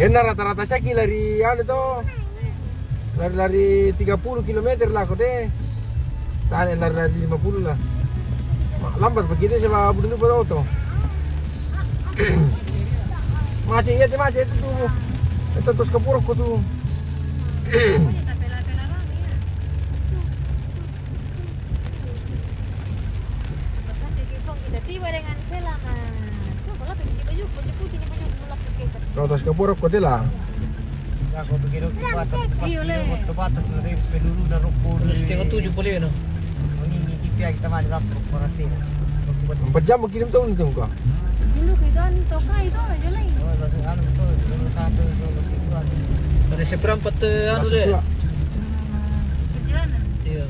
Enak rata-rata saya lari tuh. Lari 30 km lah kok deh. Tadi lari 50 lah. Lambat begitu saya dulu berauto. Macet itu tuh. Itu terus ke Purwokerto tuh. Kau terus ke Purwokerto lah. Ako begitu ke batas na rin peluru na roko. Setengah 7 pala yun. Ini tipi kita mali rap korate. 4 jam kirim tahun itu kau. Dulu kita toka itu aja lah. Oh, anu to, satu Ada seperempat anu deh. Perjalanan. Iya.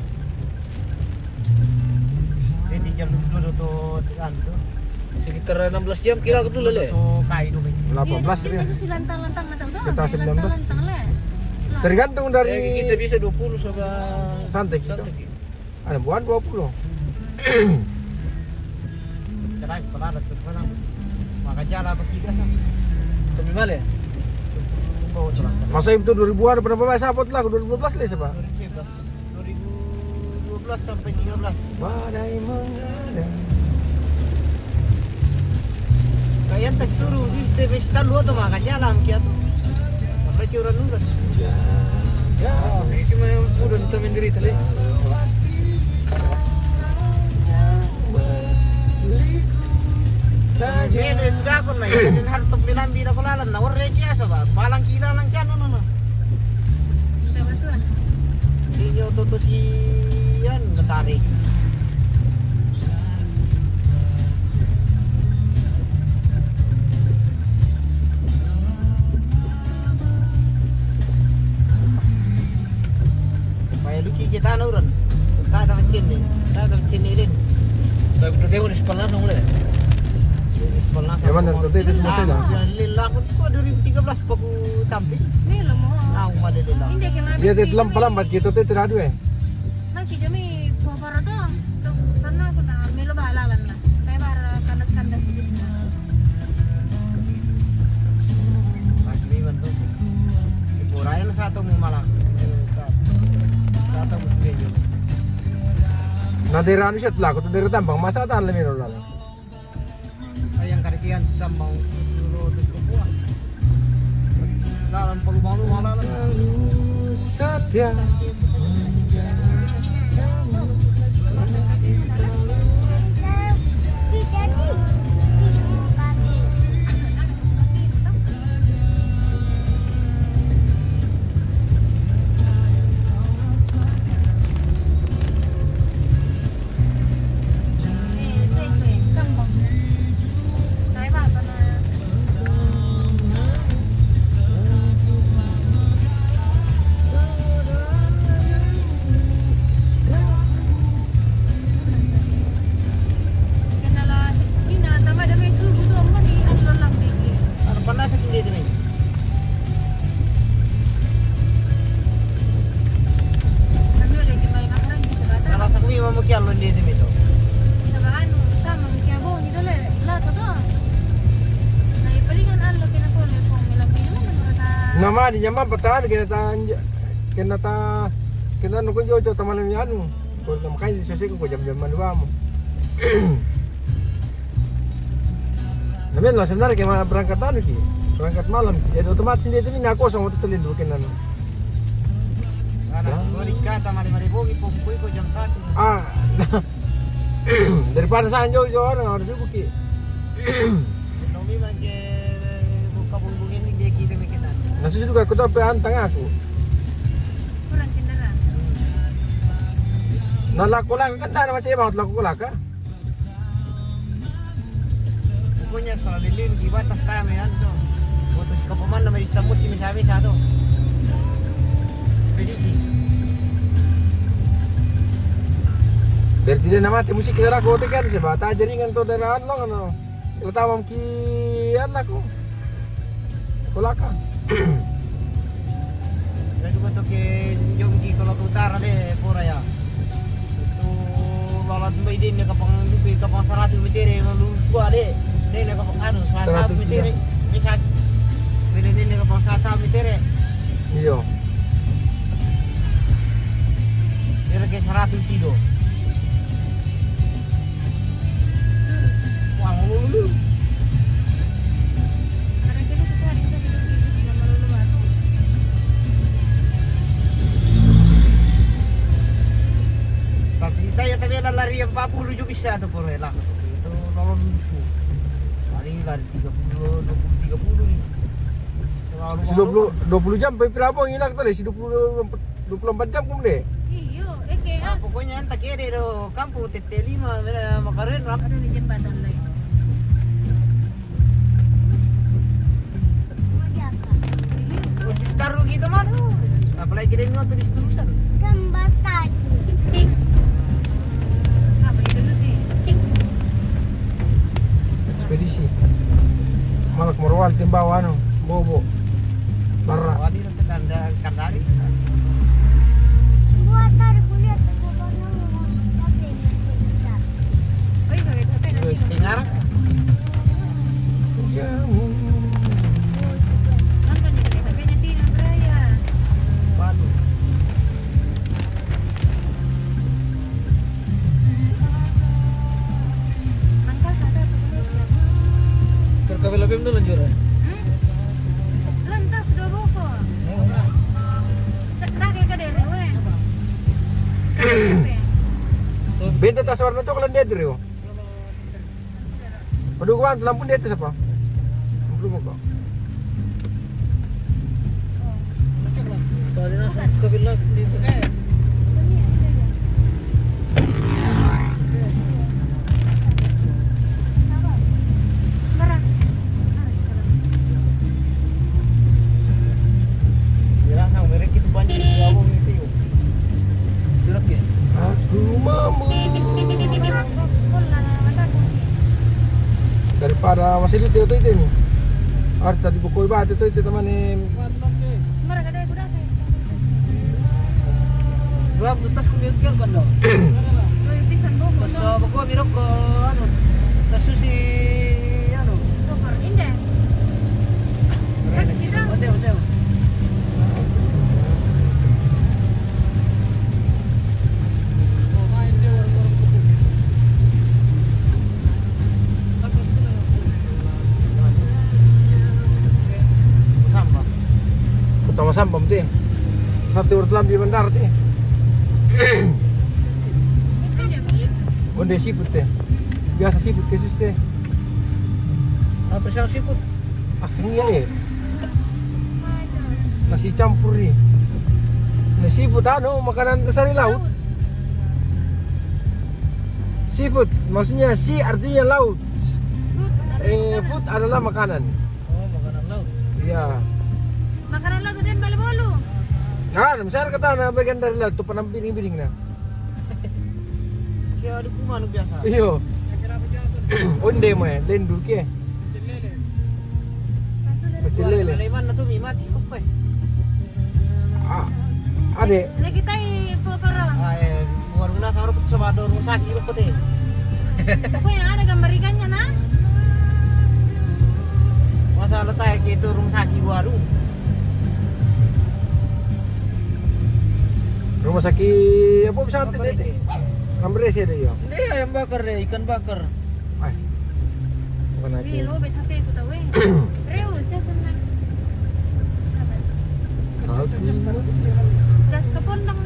Jadi jam dulu to anu to. Sekitar 16 jam kira aku dulu le. To kai do. 18 ya. Itu si lantang-lantang na tahu. Kita 19. Tergantung dari Kita bisa 20 sama santai gitu. santai. Ada bukan 20. Cerai pernah tuh pernah. Maka jalan begitu sah. Tapi malah ya? Bawa terang. Masa itu 2000-an pernah bawa sapot lah 2012 lah siapa? 2012 sampai 13. Badai mengadang. Kayak tak suruh di step lu tuh maka jalan kia tuh. Maka curang lu. Oh, ini cuma udah temen diri tadi. Jadi itu dah aku lah. Jadi harus tuh bilang bila aku lalan. Nawar receh asal balang kila lang kian no. Ini tuh sian ketarik. Luki kita nuran, tak ada mesin ni din. Tapi udah dewan sekolah nong le. Sekolah. Ewan dan tuh itu semua sudah. Lillah aku 2013 baku tampil. Ni lo mo. Aku ada lillah. Hindi ke mana. Dia itu lambat gitu tuh teradu Nanti kami para to. Karena aku na melo balalan lah. Kaya para kandas-kandas gitu. Lagi bantu. Purayan satu mu malang. Satu muslim. Nanti ranu siya lah, kutu dari tambang masa tahan lebih dulu lah. Ayang karikian tambang dulu di Papua. Lalan peluang lu malah. Saja. Nama di nyaman patahan kena nukun jojo teman ni anu. Kau makanya sesi kau jam-jam dua mu. Tapi lah sebenarnya kemana berangkatan lagi, berangkat malam. Jadi otomatis dia itu ni aku sama tu terlindu kena. Berikan sama 5.000 pukul kau jam 1. Daripada sanjo orang harus buki. Nomi mangke buka bumbungin dia kita bikinan. Nasi juga aku tahu antang aku. Kurang kendaraan. Nalaku lang kan sana macam banget laku laka. Pokoknya soal lilin di batas kami tuh. Putus ke peman nama Istanbul si misalnya satu. Spedisi. Berarti dia nama ti musik kita aku kan sebab tak jaringan tu daerah lo kan. Kita tahu kian aku. Kolaka. Lagi betul ke Jongji kalau ke utara deh pura ya. Itu lalat baidin ya kapang dupi kapang 100 meter lalu gua deh. Deh nak kapang anu 100 meter. Misal pinili ka pang sata mitere. Iya. Kira ke 100 kilo. Wah, ngulu. Karena kita sehari kita duduk di lama-lama. Tapi tapi ada lari yang 40 juga bisa tuh pore lah. Itu nolong musuh. Lari 30 20 30 nih. Si 20 jam berapa ngilang tadi? Si 24 jam kumde. Iyo, kayak Nah, pokoknya entar kere do kampung TT5 makarin lah. ada di jembatan lain. Terus taruh gitu mah. Apalagi kita ini tulis tulisan. Jembatan. Apa itu sih? Ekspedisi. Malah ke Morowal timbawa anu, bobo. Barra. Wadi nanti kandari. Oh iya, tapi nanti Terus dengar. nonton juga deh, tapi nanti nang raya. Waduh. Mangkal sadar tuh boleh. Terkabel-kabel dulu lanjut. Lantas dua buku. Tak kayak dari gue. Benta tas warna coklat dia tuh. Aduh gua lampu dia tuh siapa? Belum kok. Tadi nasa kabel dito. Bilang sama mereka itu banyak di bawah itu yuk. Jelas ya? Aku mampu daripada masih itu ini. Harus tadi pukul batu itu teman ini. Mereka ada kuda kayak. Gua butas kuliah kan dong. Gue pisan buku. Pas bago mirok ko ano. Kaso si ano. Super indah. Kan kita Hotel. Sama. Pertama sampam teh. Satu urut lambi bandar teh. Onde siput teh. Biasa siput kesis teh. Apa siya siput? Aslinya nih. Nasi campur nih. Nasi siput anu makanan dasar di laut. Seafood maksudnya si artinya laut. Food adalah makanan. Oh, makanan laut. Iya. makanan lagu dan balik bolu. Kan, misalnya kata na bagian dari laut tu panam piring-piring na. Kaya ada kuman biasa. Iyo. Onde mo eh, lain dulu ke. Pecel lele. Kaliman na to mimati ko pa. Ah, ade. Lagi tayo poporo. Ay, warung na sa rumah sa bato rumah sakit ko te. Pokoknya ada gambar ikannya nah. Masalah tayo gitu rumah sakit warung. Rumah sakit apa bisa nanti deh? Rambres ya deh yo. Hindi, ayam bakar deh, ikan bakar. Ay. Bukan aku. Bilo bet HP ko tahu eh. Reus dah senang. Gas ke pondong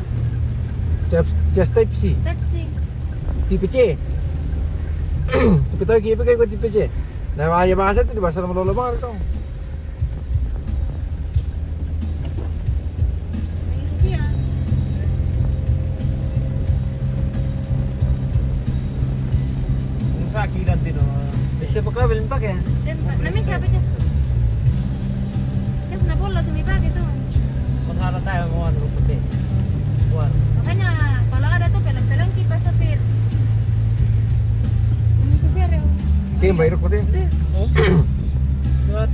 Just type C. Pepsi. Tipe C. Tipe tahu kipe kayak gue tipe C. Nah, ayah bahasa itu di bahasa lama-lama banget dong. Ini dia. Rumah sakit dan tino. Bisa pakabel pakai ya? Dan namanya siapa Jas? Jas na bola tumipak itu. Masalah tayo mo ano ko te. Buwan. Makanya kalau ada tuh pelang-pelang kipas sapir. Ini supir ya. Oke, bayar ko din.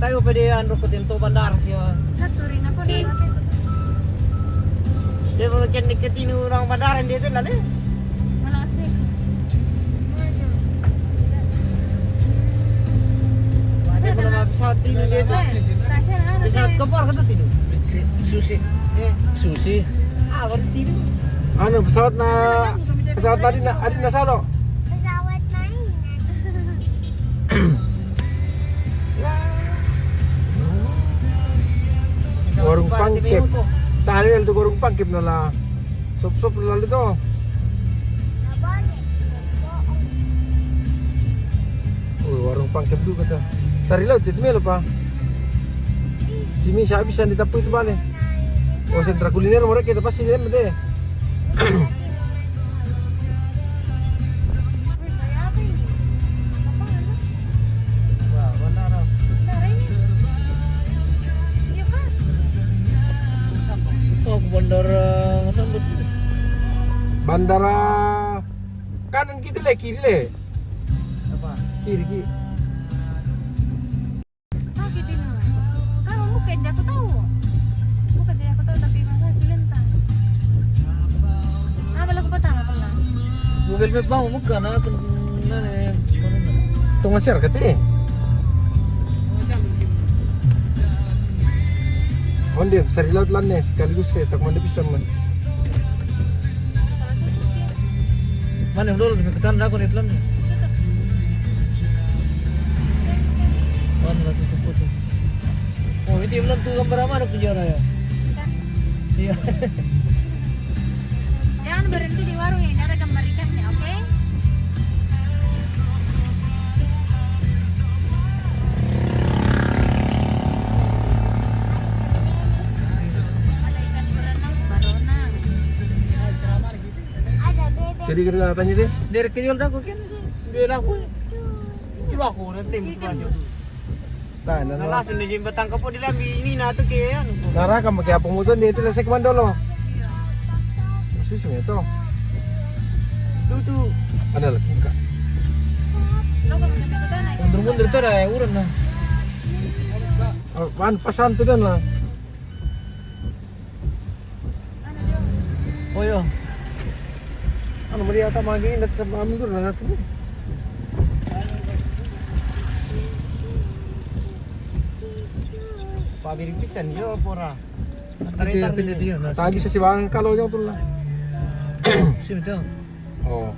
Tayo pwede ano ko tin to bandar siya. Satu rin ako na natin. Dia mo kenik ke tinu orang bandaran dia tin lale. Malakas eh. Dia mo na mabisa tinu dia tuh. Tasya na ano Pesawat kapal kata tinu. Susi. Susi. Baru tinu. Ano, pesawat na adi na salo. Pesawat Warung pangkep. Tahan itu warung pangkep nala. Sop lalu itu. Warung pangkep dulu kata. Sari laut itu melo pa. Simi siya bisa ditapu itu balik. Oh sentra kuliner mereka kita pasti dia deh. Wah, bandara. Oh, bandara apa? Bandara kanan kita le kiri le. Apa? Kiri. Sakit ini. Kalau bukan dia aku tahu. Bukan dia aku tahu tapi masa kulintang. Apa lagu pertama pernah? Google Map mau bukan aku Tunggu share kata. Onde sari laut lanne sekaligus saya tak mana bisa man. mana dulu demi ketan aku nih plan. Mana lagi foto. Oh, ini belum tuh gambar mana penjara ya? Iya. Jangan berhenti di warung ini ada gambar ikannya, oke? Ada ikan berenang, baronang. Ada bebek. Jadi kita tanya deh. Dari kejual aku kan. Biar aku. Kilo aku nanti mesti. Nah, Nah, langsung di jembatan kapo di lambi ini na tuh kayak anu. Nara kan pakai apa motor dia itu lesek mandolo. Susah itu. Tuh. Ada lagi enggak? Lo kamu sampai ke sana ya? Mundur tuh ada urun lah. Pan pasan tuh dan lah. Oh iya. Ano mari ata magi indat sa amin ko na natin. Pabiri pisan yo pora. Pindah dia. Tagi sa sibangan kalau yung tulah. Sini tuh. Oh.